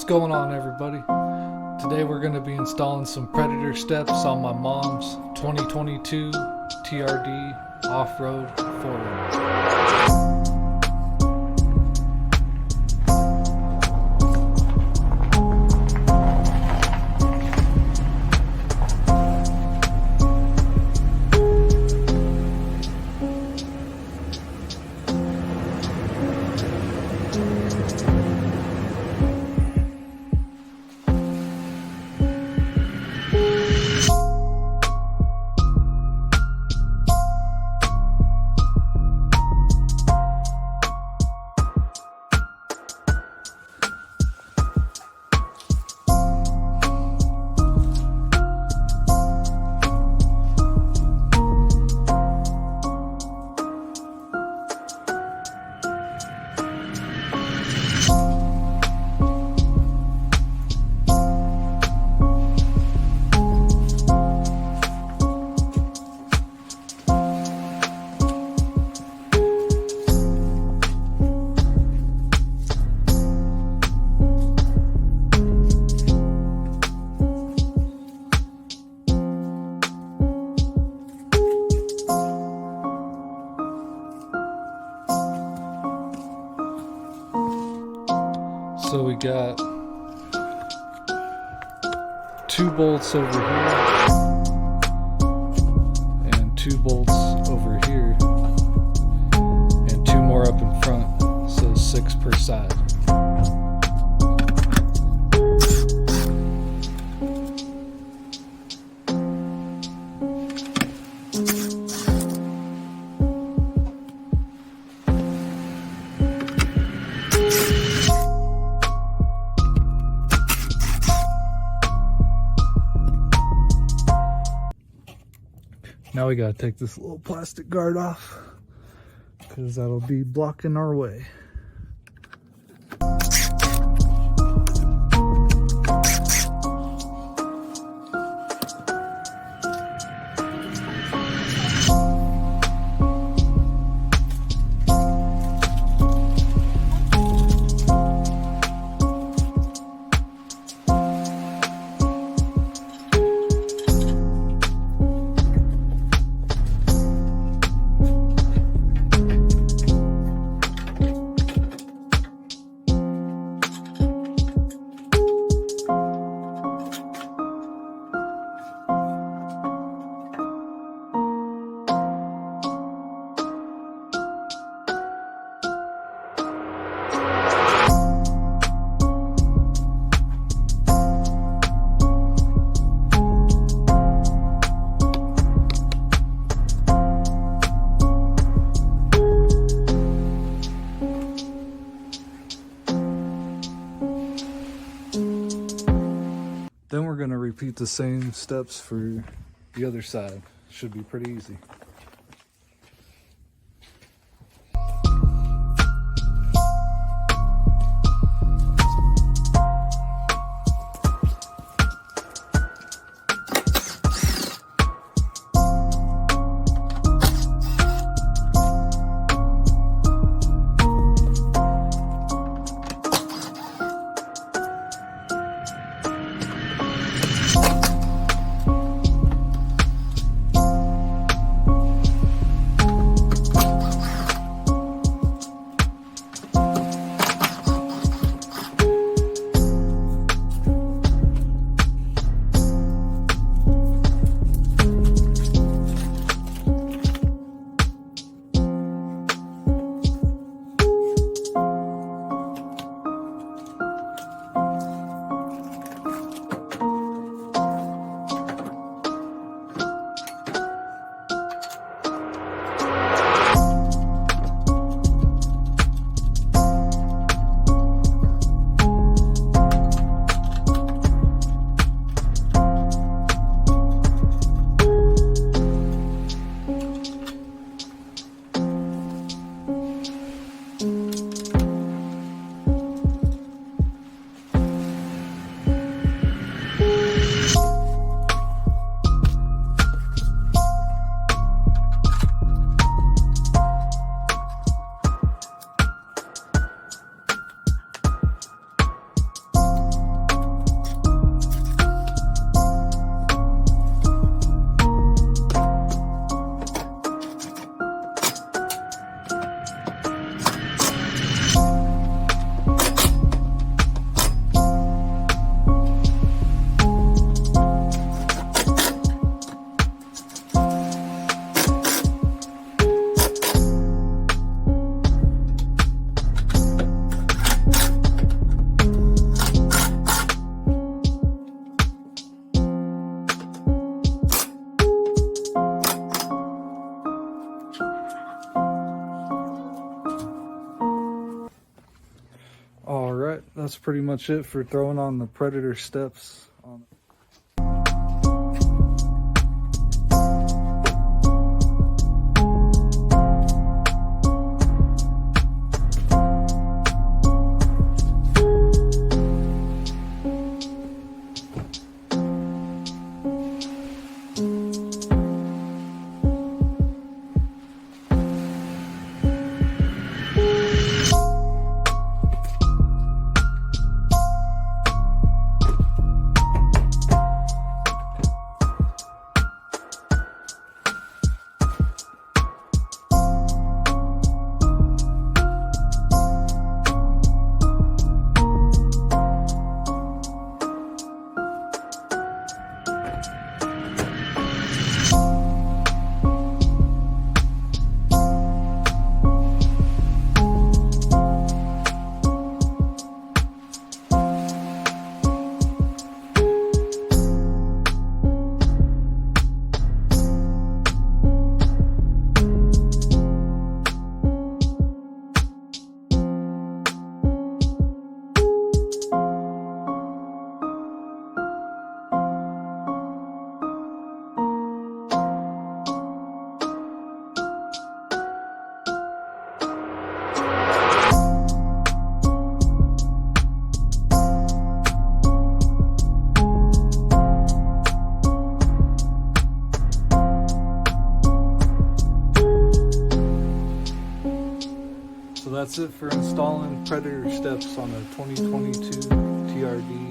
going on, everybody? Today we're going to be installing some Predator steps on my mom's 2022 TRD off-road 4Runner. So we got 2 bolts over here and 2 bolts over here and 2 more up in front, so 6 per side. Now we gotta take this little plastic guard off because that'll be blocking our way. Then we're going to repeat the same steps for the other side. Should be pretty easy. Alright, that's pretty much it for throwing on the Predator steps on it. So that's it for installing Predator steps on a 2022 TRD